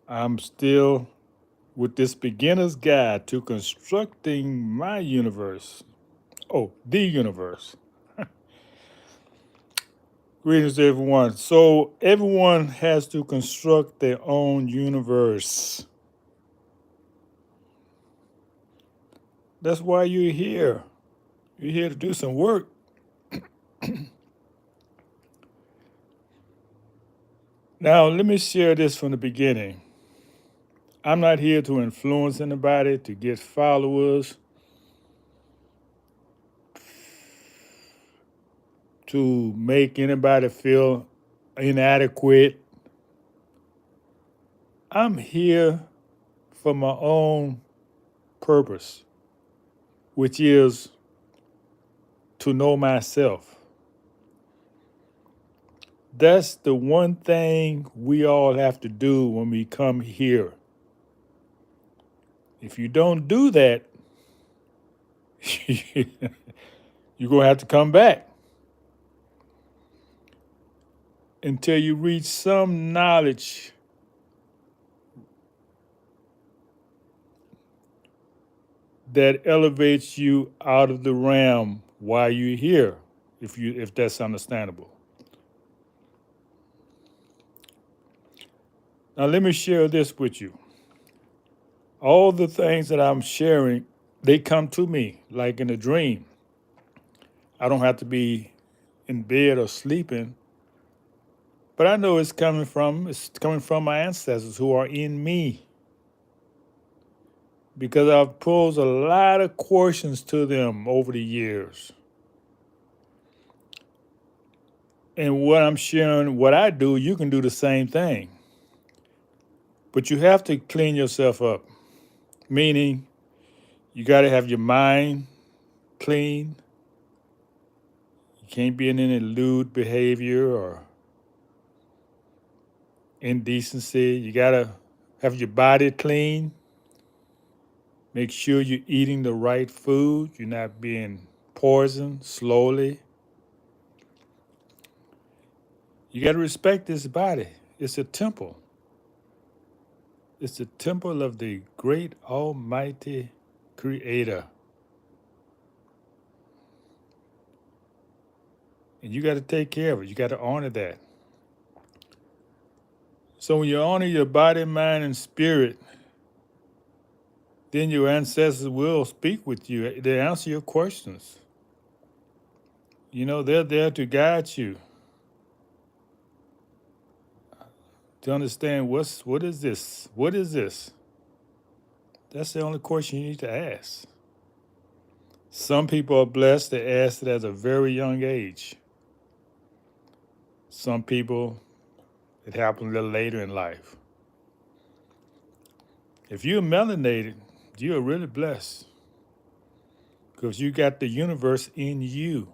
I'm still with this beginner's guide to constructing my universe. Oh, the universe. Greetings to everyone. So, everyone has to construct their own universe. That's why you're here. You're here to do some work. Now, let me share this from the beginning. I'm not here to influence anybody, to get followers, to make anybody feel inadequate. I'm here for my own purpose, which is to know myself. That's the one thing we all have to do when we come here. If you don't do that, you're going to have to come back until you reach some knowledge that elevates you out of the realm while you're here, if that's understandable. Now let me share this with you. All the things that I'm sharing, they come to me like in a dream. I don't have to be in bed or sleeping, but I know it's coming from my ancestors who are in me because I've posed a lot of questions to them over the years. And what I'm sharing, what I do, you can do the same thing. But you have to clean yourself up, meaning you got to have your mind clean. You can't be in any lewd behavior or indecency. You got to have your body clean. Make sure you're eating the right food. You're not being poisoned slowly. You got to respect this body. It's a temple. It's the temple of the great almighty creator. And you got to take care of it. You got to honor that. So when you honor your body, mind, and spirit, then your ancestors will speak with you. They answer your questions. They're there to guide you, to understand what is this? What is this? That's the only question you need to ask. Some people are blessed to ask it at a very young age. Some people, it happens a little later in life. If you're melanated, you're really blessed because you got the universe in you.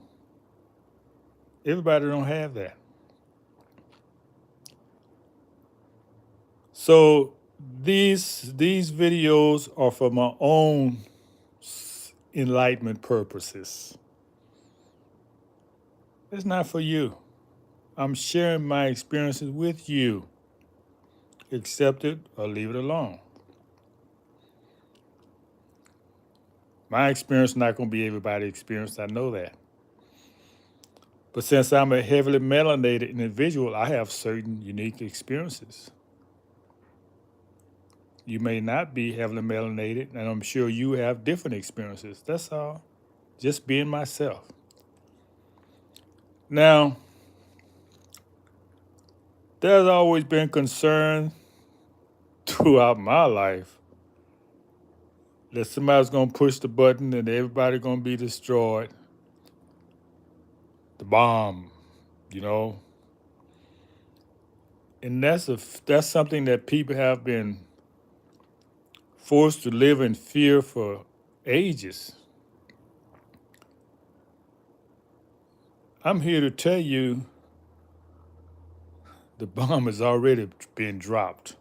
Everybody don't have that. So these videos are for my own enlightenment purposes. It's not for you. I'm sharing my experiences with you. Accept it or leave it alone. My experience is not going to be everybody's experience. I know that. But since I'm a heavily melanated individual, I have certain unique experiences. You may not be heavily melanated, and I'm sure you have different experiences. That's all. Just being myself. Now, there's always been concern throughout my life that somebody's going to push the button and everybody's going to be destroyed. The bomb, you know. And that's something that people have been forced to live in fear for ages. I'm here to tell you the bomb has already been dropped.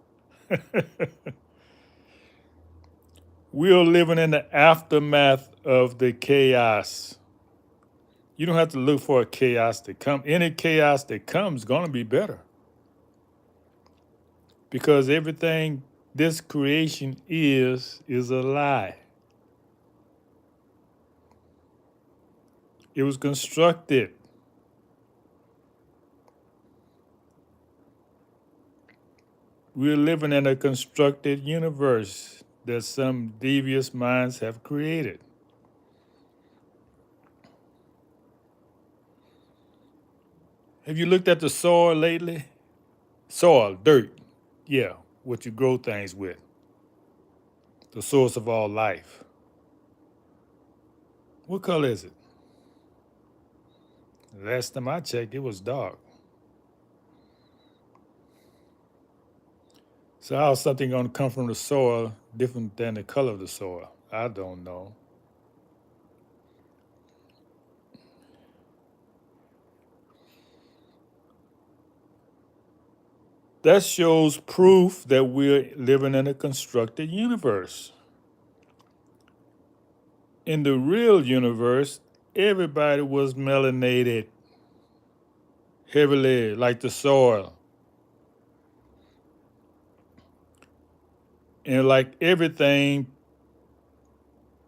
We are living in the aftermath of the chaos. You don't have to look for a chaos to come. Any chaos that comes is going to be better. because everything this creation is a lie. It was constructed. We're living in a constructed universe that some devious minds have created. Have you looked at the soil lately? Soil, dirt, yeah, what you grow things with, the source of all life. What color is it? Last time I checked, it was dark. So how's something going to come from the soil different than the color of the soil? I don't know. That shows proof that we're living in a constructed universe. In the real universe, everybody was melanated heavily, like the soil. And like everything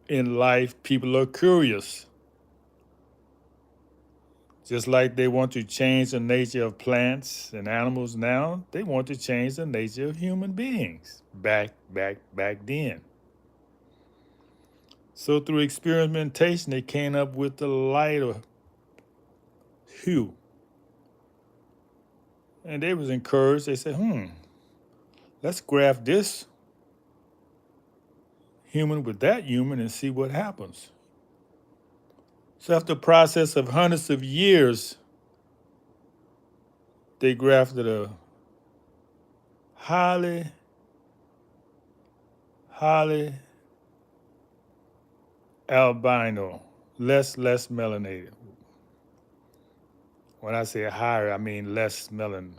in life, people are curious. Just like they want to change the nature of plants and animals now, they want to change the nature of human beings back then. So through experimentation, they came up with the lighter hue. And they was encouraged. They said, let's graft this human with that human and see what happens. So after a process of hundreds of years, they grafted a highly, highly albino, less melanated. When I say higher, I mean less melanin.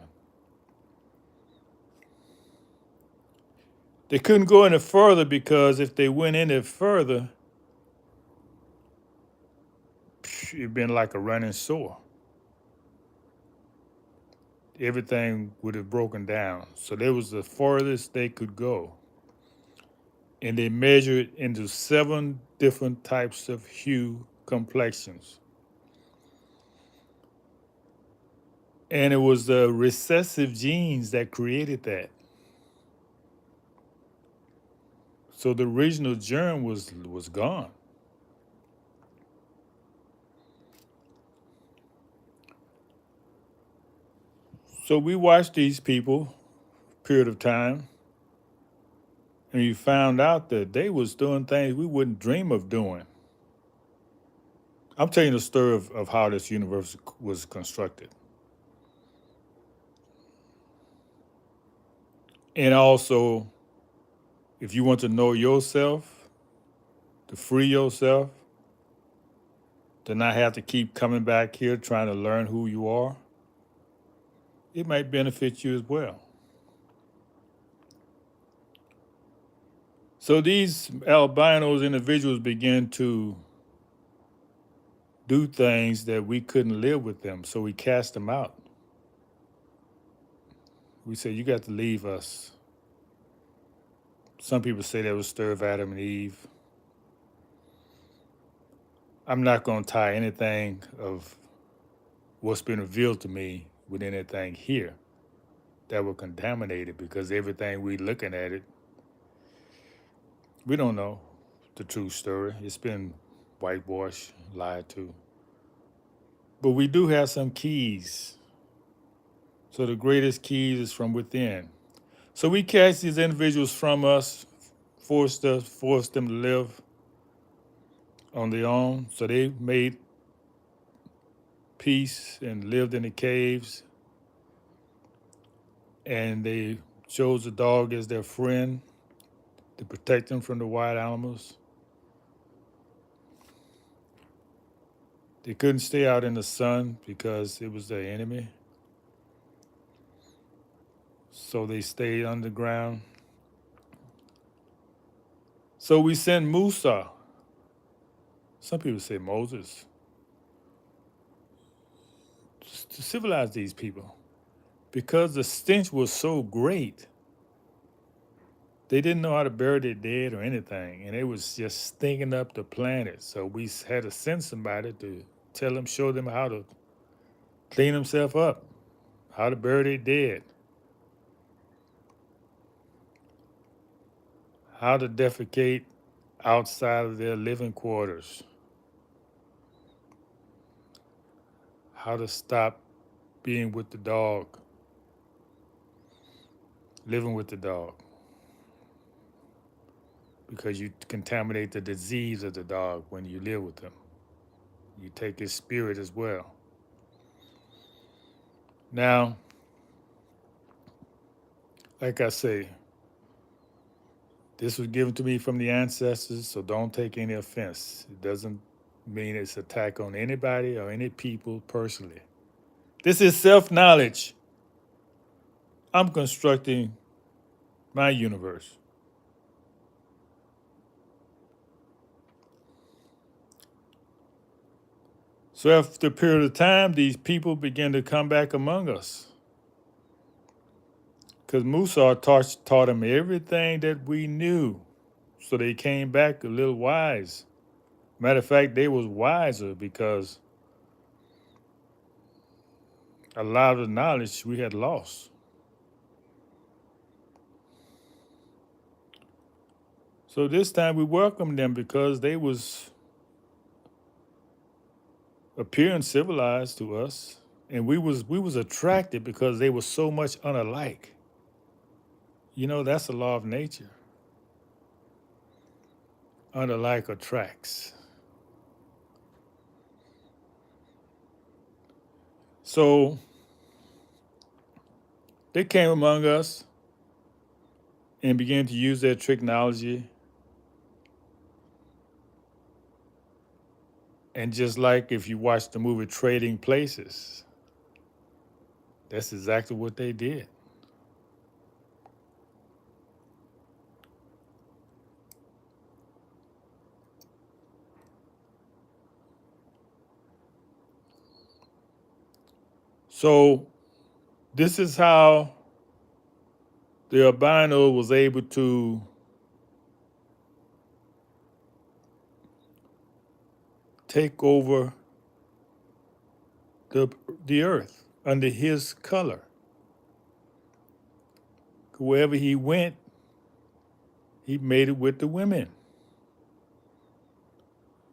They couldn't go any further because if they went any further, it'd been like a running sore. Everything would have broken down. So that was the farthest they could go. And they measured into 7 different types of hue complexions. And it was the recessive genes that created that. So the original germ was gone. So we watched these people period of time, and we found out that they was doing things we wouldn't dream of doing. I'm telling you the story of how this universe was constructed. And also, if you want to know yourself, to free yourself, to not have to keep coming back here trying to learn who you are, it might benefit you as well. So these albinos individuals began to do things that we couldn't live with them, so we cast them out. We said, you got to leave us. Some people say that was stir of Adam and Eve. I'm not going to tie anything of what's been revealed to me with anything here that will contaminate it, because everything we looking at it, we don't know the true story. It's been whitewashed, lied to. But we do have some keys. So the greatest keys is from within. So we catch these individuals from us, forced them to live on their own. So they made peace and lived in the caves. And they chose the dog as their friend to protect them from the wild animals. They couldn't stay out in the sun because it was their enemy. So they stayed underground. So we sent Musa, some people say Moses, to civilize these people, because the stench was so great. They didn't know how to bury their dead or anything, and they was just stinking up the planet. So we had to send somebody to tell them, show them how to clean themselves up, how to bury their dead, how to defecate outside of their living quarters, how to stop being with the dog, living with the dog, because you contaminate the disease of the dog when you live with him. You take his spirit as well. Now, like I say, this was given to me from the ancestors, so don't take any offense. It doesn't mean it's an attack on anybody or any people personally. This is self-knowledge. I'm constructing my universe. So after a period of time, these people began to come back among us. Because Musa taught them everything that we knew. So they came back a little wise. Matter of fact, they was wiser because a lot of the knowledge we had lost. So this time we welcomed them because they was appearing civilized to us, and we was attracted because they were so much unalike. You know, that's the law of nature. Unalike attracts. So they came among us and began to use their technology. And just like if you watch the movie Trading Places, that's exactly what they did. So this is how the albino was able to take over the, the earth under his color. Wherever he went, he made it with the women,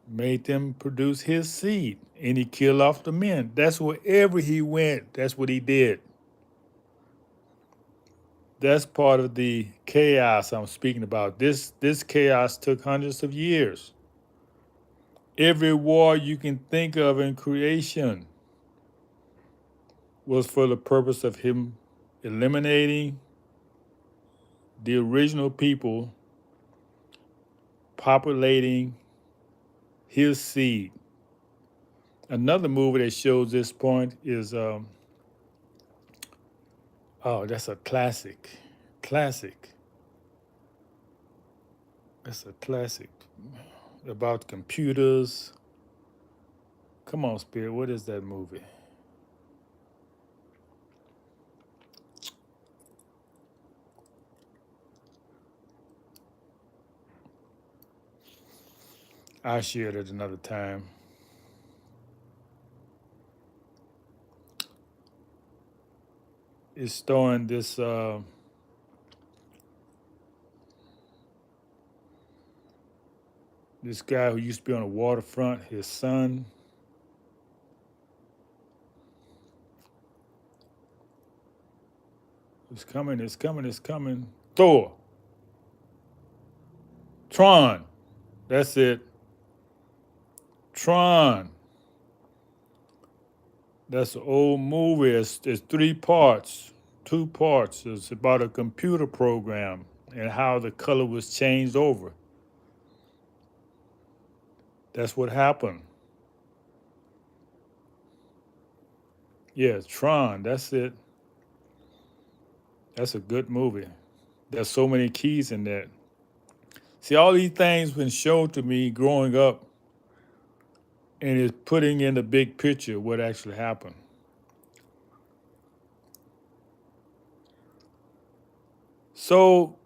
made them produce his seed, and he killed off the men. That's wherever he went, that's what he did. That's part of the chaos I'm speaking about. This chaos took hundreds of years. Every war you can think of in creation was for the purpose of him eliminating the original people, populating his seed. Another movie that shows this point is that's a classic. Classic. That's a classic about computers. Come on, Spirit, what is that movie? I'll share it at another time. It's starring this guy who used to be on the waterfront, his son. It's coming, it's coming, it's coming. Thor. Tron. That's it. Tron. That's an old movie. It's three parts, two parts. It's about a computer program and how the color was changed over. That's what happened. Yeah, Tron. That's it. That's a good movie. There's so many keys in that. See, all these things been shown to me growing up, and it's putting in the big picture what actually happened. So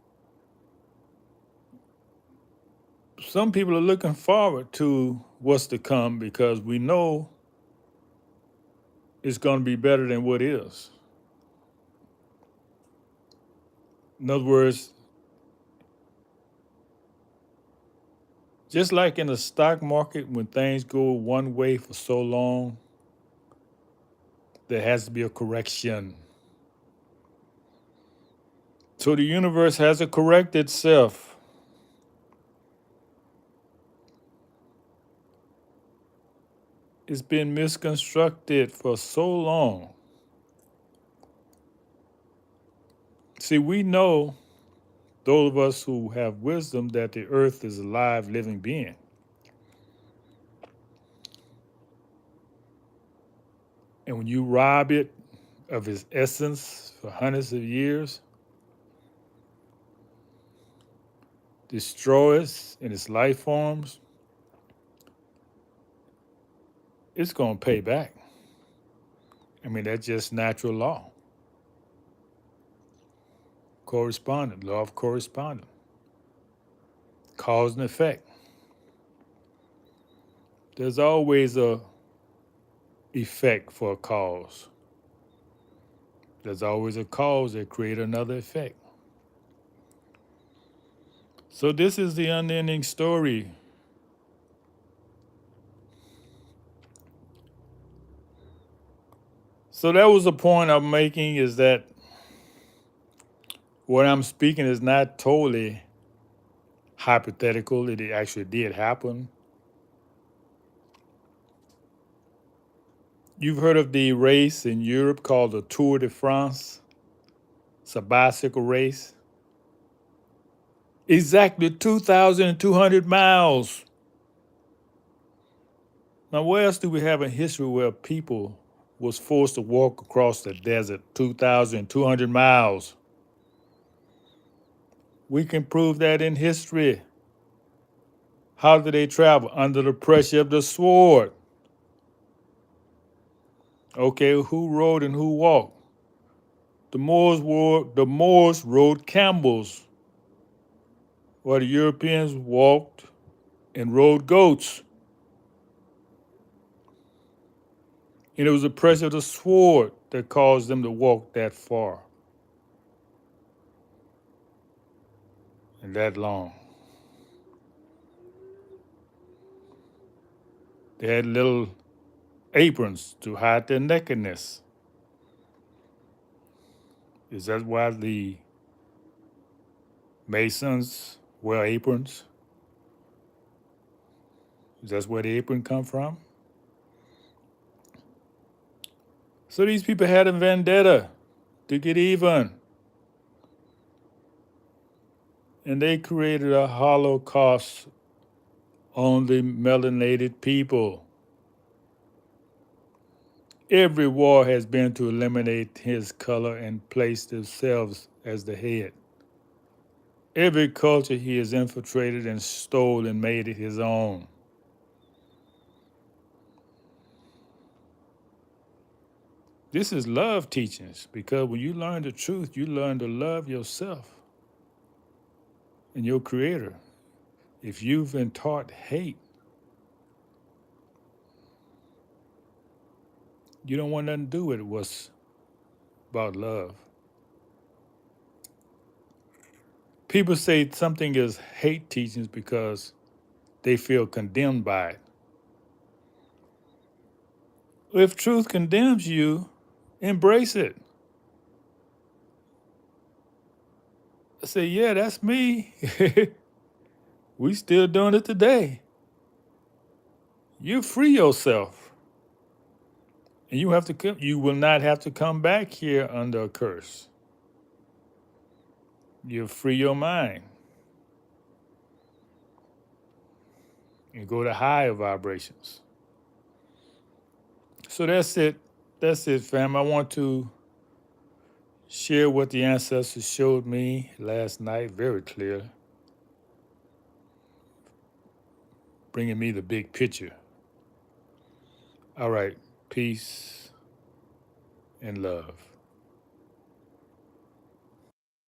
some people are looking forward to what's to come because we know it's going to be better than what is. In other words, just like in the stock market, when things go one way for so long, there has to be a correction. So the universe has to correct itself. It's been misconstructed for so long. See, we know, those of us who have wisdom, that the earth is a live, living being. And when you rob it of its essence for hundreds of years, destroy it in its life forms, it's going to pay back. I mean, that's just natural law. Correspondent, law of correspondence, cause and effect. There's always a effect for a cause. There's always a cause that creates another effect. So this is the unending story. So that was the point I'm making, is that what I'm speaking is not totally hypothetical. It actually did happen. You've heard of the race in Europe called the Tour de France. It's a bicycle race. Exactly 2,200 miles. Now, where else do we have in history where people was forced to walk across the desert 2,200 miles? We can prove that in history. How did they travel? Under the pressure of the sword. Okay, who rode and who walked? The Moors rode camels, while the Europeans walked and rode goats. And it was the pressure of the sword that caused them to walk that far and that long. They had little aprons to hide their nakedness. Is that why the Masons wear aprons? Is that where the apron come from? So these people had a vendetta to get even. And they created a holocaust on the melanated people. Every war has been to eliminate his color and place themselves as the head. Every culture he has infiltrated and stole and made it his own. This is love teachings, because when you learn the truth, you learn to love yourself and your creator. If you've been taught hate, you don't want nothing to do with what's about love. People say something is hate teachings because they feel condemned by it. If truth condemns you, embrace it. Say, yeah, that's me. We still doing it today. You free yourself. And you will not have to come back here under a curse. You free your mind and go to higher vibrations. So that's it. That's it, fam. I want to share what the ancestors showed me last night very clear, bringing me the big picture. All right. Peace and love.